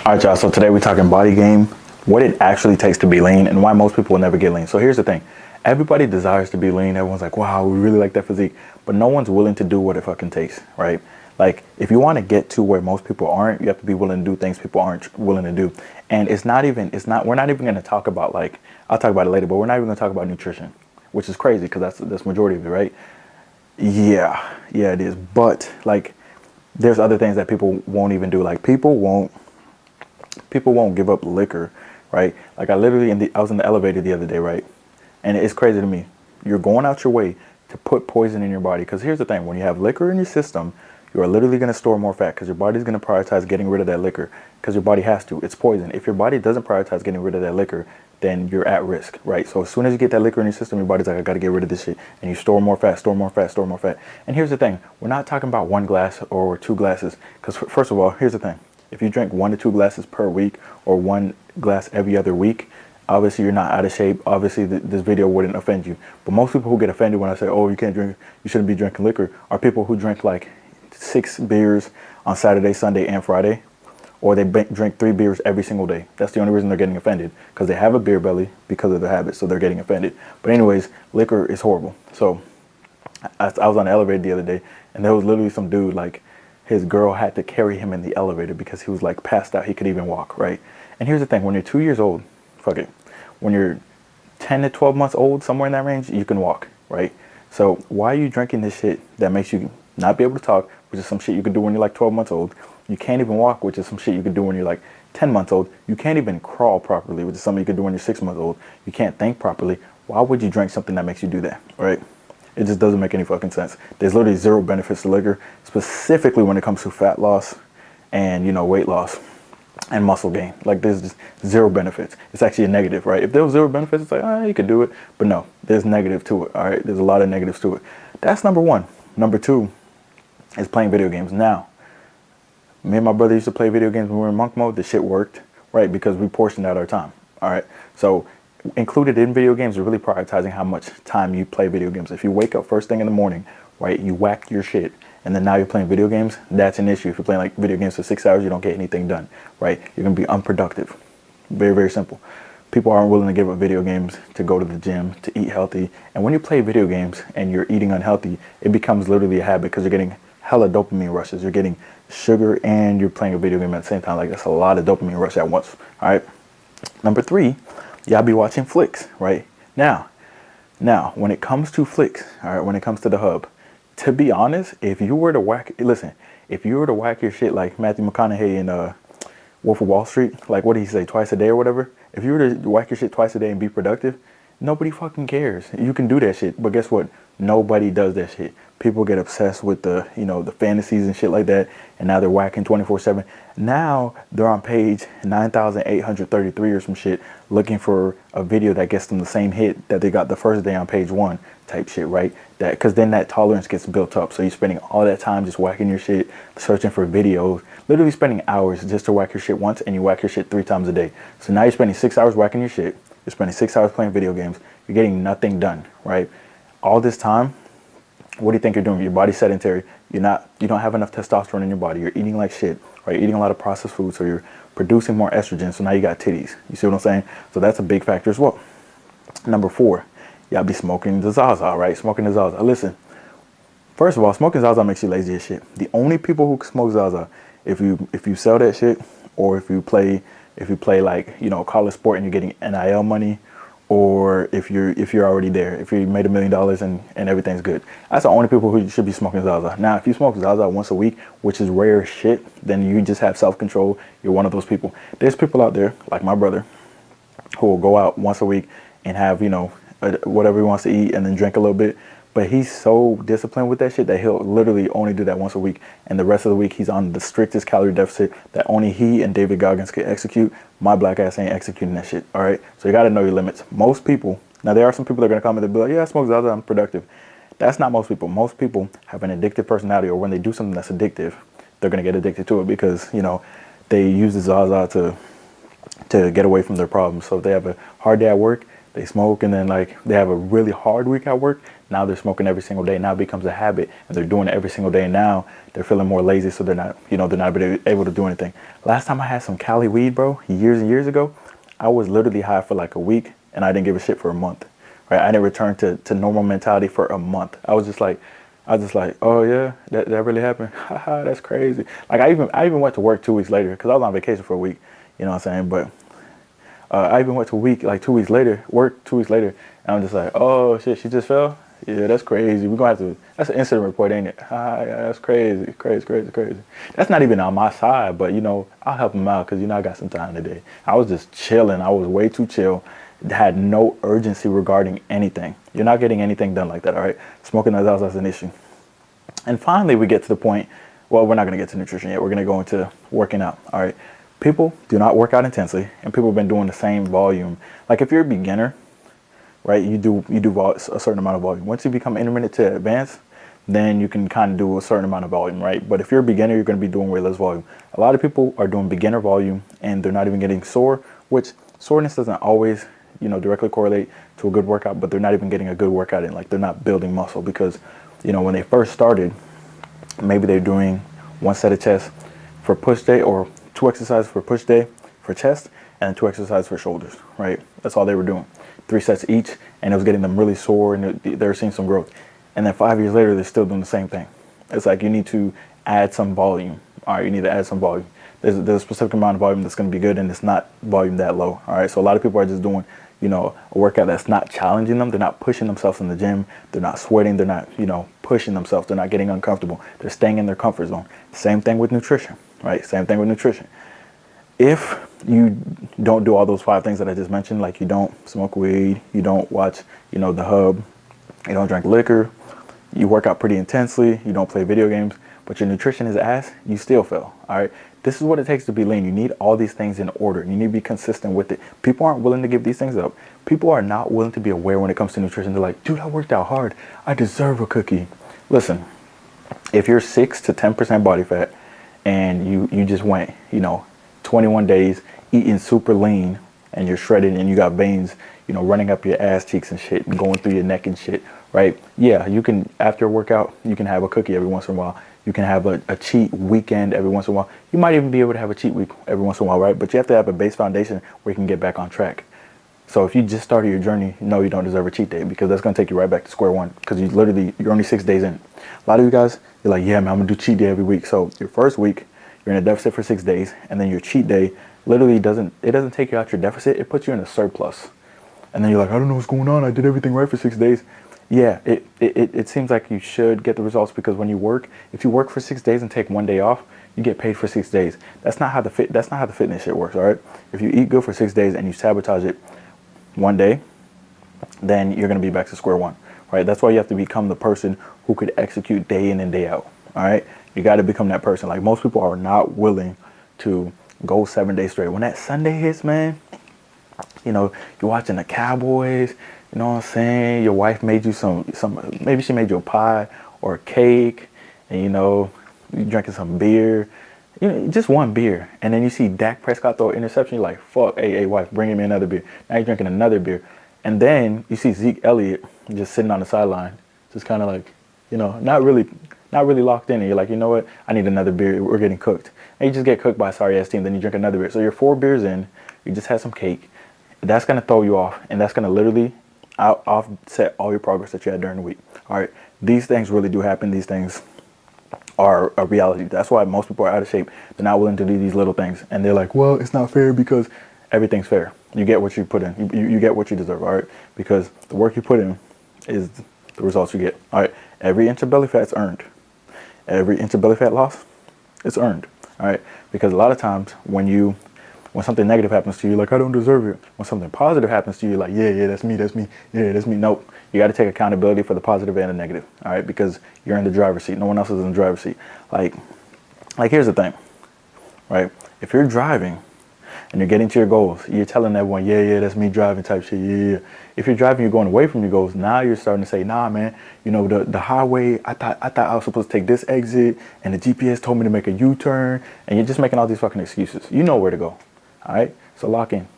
All right, y'all. So today we're talking body game, what it actually takes to be lean, and why most people will never get lean. So here's the thing: everybody desires to be lean. Everyone's like, "Wow, we really like that physique," but no one's willing to do what it fucking takes, right? Like, if you want to get to where most people aren't, you have to be willing to do things people aren't willing to do. And we're not even going to talk about, like, I'll talk about it later, but we're not even going to talk about nutrition, which is crazy because that's majority of it, right? Yeah, it is. But like, there's other things that people won't even do. Like, people won't give up liquor, right? Like, I was in the elevator the other day, right? And it's crazy to me. You're going out your way to put poison in your body. Because here's the thing: when you have liquor in your system, you are literally going to store more fat because your body's going to prioritize getting rid of that liquor because your body has to. It's poison. If your body doesn't prioritize getting rid of that liquor, then you're at risk, right? So as soon as you get that liquor in your system, your body's like, I got to get rid of this shit. And you store more fat, store more fat, store more fat. And here's the thing: we're not talking about one glass or two glasses. Because first of all, here's the thing: if you drink 1 to 2 glasses per week or one glass every other week, obviously you're not out of shape. Obviously this video wouldn't offend you. But most people who get offended when I say, oh, you can't drink, you shouldn't be drinking liquor, are people who drink like 6 beers on Saturday, Sunday, and Friday. Or they drink 3 beers every single day. That's the only reason they're getting offended, because they have a beer belly because of their habit, so they're getting offended. But anyways, liquor is horrible. So I was on the elevator the other day, and there was literally some dude, like, his girl had to carry him in the elevator because he was like passed out. He could even walk, right? And here's the thing: when you're 2 years old, fuck it. When you're 10 to 12 months old, somewhere in that range, you can walk, right? So why are you drinking this shit that makes you not be able to talk, which is some shit you could do when you're like 12 months old? You can't even walk, which is some shit you could do when you're like 10 months old. You can't even crawl properly, which is something you could do when you're 6 months old. You can't think properly. Why would you drink something that makes you do that, right? It just doesn't make any fucking sense. There's literally zero benefits to liquor, specifically when it comes to fat loss and, weight loss and muscle gain. Like, there's just zero benefits. It's actually a negative, right? If there was zero benefits, it's like, you could do it. But no, there's negative to it, all right? There's a lot of negatives to it. That's number one. Number two is playing video games. Now, me and my brother used to play video games when we were in monk mode. The shit worked, right? Because we portioned out our time, all right? So included in video games is really prioritizing how much time you play video games. If you wake up first thing in the morning, right, you whack your shit, and then now you're playing video games, that's an issue. If you're playing like video games for 6 hours, you don't get anything done, right? You're gonna be unproductive. Very, very simple. People aren't willing to give up video games to go to the gym, to eat healthy. And when you play video games and you're eating unhealthy, it becomes literally a habit because you're getting hella dopamine rushes. You're getting sugar and you're playing a video game at the same time. Like, that's a lot of dopamine rush at once, all right? Number three, y'all be watching flicks, right? Now, when it comes to flicks, all right, when it comes to the hub, to be honest, if you were to whack your shit like Matthew McConaughey in Wolf of Wall Street, like, what did he say, twice a day or whatever? If you were to whack your shit twice a day and be productive, nobody fucking cares. You can do that shit, but guess what? Nobody does that shit. People get obsessed with the fantasies and shit like that, and now they're whacking 24/7. Now they're on page 9,833 or some shit, looking for a video that gets them the same hit that they got the first day on page 1 type shit, right? That, because then that tolerance gets built up. So you're spending all that time just whacking your shit, searching for videos, literally spending hours just to whack your shit once, and you whack your shit 3 times a day. So now you're spending 6 hours whacking your shit. You're spending 6 hours playing video games. You're getting nothing done, right? All this time, what do you think you're doing? Your body's sedentary. You don't have enough testosterone in your body. You're eating like shit, right? You're eating a lot of processed food, so you're producing more estrogen. So now you got titties. You see what I'm saying? So that's a big factor as well. Number 4, y'all be smoking the Zaza, right? Smoking the Zaza. Listen, first of all, smoking Zaza makes you lazy as shit. The only people who smoke Zaza, if you sell that shit, or if you play like, college sport and you're getting NIL money, or if you're already there, if you made $1 million and everything's good. That's the only people who should be smoking Zaza. Now, if you smoke Zaza once a week, which is rare as shit, then you just have self-control. You're one of those people. There's people out there, like my brother, who will go out once a week and have, whatever he wants to eat and then drink a little bit. But he's so disciplined with that shit that he'll literally only do that once a week. And the rest of the week, he's on the strictest calorie deficit that only he and David Goggins can execute. My black ass ain't executing that shit, all right? So you got to know your limits. Most people, now there are some people that are going to come and be like, yeah, I smoke Zaza, I'm productive. That's not most people. Most people have an addictive personality, or when they do something that's addictive, they're going to get addicted to it because, they use the Zaza to get away from their problems. So if they have a hard day at work, They smoke, and then like they have a really hard week at work. Now they're smoking every single day. Now it becomes a habit, and they're doing it every single day. And now they're feeling more lazy, so they're not, they're not able to do anything. Last time I had some Cali weed, bro, years and years ago, I was literally high for like a week, and I didn't give a shit for a month. Right? I didn't return to normal mentality for a month. I was just like, oh yeah, that really happened. Haha, that's crazy. Like I even went to work 2 weeks later because I was on vacation for a week. You know what I'm saying? But I even went to like 2 weeks later, work 2 weeks later, and I'm just like, oh shit, she just fell? Yeah, that's crazy. We're gonna have to, that's an incident report, ain't it? Yeah, that's crazy, crazy. That's not even on my side, but I'll help him out because I got some time today. I was just chilling. I was way too chill. Had no urgency regarding anything. You're not getting anything done like that, all right? Smoking that's an issue. And finally, we get to the point, well, we're not gonna get to nutrition yet. We're gonna go into working out, all right? People do not work out intensely, and people have been doing the same volume. Like if you're a beginner, right, you do a certain amount of volume. Once you become intermittent to advanced, then you can kind of do a certain amount of volume, right? But if you're a beginner, you're going to be doing way less volume. A lot of people are doing beginner volume, and they're not even getting sore, which soreness doesn't always, directly correlate to a good workout, but they're not even getting a good workout in. Like they're not building muscle because, when they first started, maybe they're doing one set of chest for push day, or 2 exercises for push day for chest, and 2 exercises for shoulders, right? That's all they were doing. 3 sets each, and it was getting them really sore, and they were seeing some growth. And then 5 years later, they're still doing the same thing. It's like you need to add some volume. All right, you need to add some volume. There's a specific amount of volume that's going to be good, and it's not volume that low. All right, so a lot of people are just doing, a workout that's not challenging them. They're not pushing themselves in the gym. They're not sweating. They're not, pushing themselves. They're not getting uncomfortable. They're staying in their comfort zone. Same thing with nutrition, right? Same thing with nutrition. If you don't do all those 5 things that I just mentioned, like you don't smoke weed, you don't watch, the hub, you don't drink liquor, you work out pretty intensely, you don't play video games, but your nutrition is ass, you still fail, all right? This is what it takes to be lean. You need all these things in order. You need to be consistent with it. People aren't willing to give these things up. People are not willing to be aware when it comes to nutrition. They're like, dude, I worked out hard. I deserve a cookie. Listen, if you're 6 to 10% body fat and you just went, 21 days eating super lean, and you're shredded, and you got veins, running up your ass cheeks and shit, and going through your neck and shit, right? Yeah, you can, after a workout, you can have a cookie every once in a while. You can have a cheat weekend every once in a while. You might even be able to have a cheat week every once in a while, right? But you have to have a base foundation where you can get back on track. So if you just started your journey, no, you don't deserve a cheat day, because that's going to take you right back to square one, because you're only 6 days in. A lot of you guys, you're like, yeah, man, I'm going to do cheat day every week. So your first week, you're in a deficit for 6 days, and then your cheat day literally doesn't take you out your deficit. It puts you in a surplus. And then you're like, I don't know what's going on. I did everything right for 6 days. Yeah, it seems like you should get the results, because when you work, if you work for 6 days and take 1 day off, you get paid for 6 days. That's not how the fitness shit works, all right? If you eat good for 6 days and you sabotage it 1 day, then you're going to be back to square one, right? That's why you have to become the person who could execute day in and day out, all right? You got to become that person. Like, most people are not willing to go 7 days straight. When that Sunday hits, man, you're watching the Cowboys, you know what I'm saying? Your wife made you maybe she made you a pie or a cake, and you're drinking some beer, just one beer. And then you see Dak Prescott throw an interception, you're like, fuck, hey, wife, bring me another beer. Now you're drinking another beer. And then you see Zeke Elliott just sitting on the sideline, just kind of like, not really locked in. And you're like, you know what? I need another beer. We're getting cooked. And you just get cooked by a sorry ass team. Then you drink another beer. So you're 4 beers in. You just had some cake. That's going to throw you off. And that's going to literally offset all your progress that you had during the week. All right. These things really do happen. These things are a reality. That's why most people are out of shape. They're not willing to do these little things. And they're like, well, it's not fair, because everything's fair. You get what you put in. You get what you deserve. All right. Because the work you put in is the results you get. All right. Every inch of belly fat is earned. Every inch of belly fat loss, it's earned. All right. Because a lot of times when something negative happens to you, like, I don't deserve it. When something positive happens to you, like, yeah, that's me. Yeah, that's me. Nope. You got to take accountability for the positive and the negative. All right. Because you're in the driver's seat. No one else is in the driver's seat. Like here's the thing, right? If you're driving and you're getting to your goals, you're telling everyone, yeah, that's me driving type shit. Yeah. If you're driving, you're going away from your goals. Now you're starting to say, nah, man, the highway, I thought I was supposed to take this exit, and the GPS told me to make a U-turn, and you're just making all these fucking excuses. You know where to go. All right. So lock in.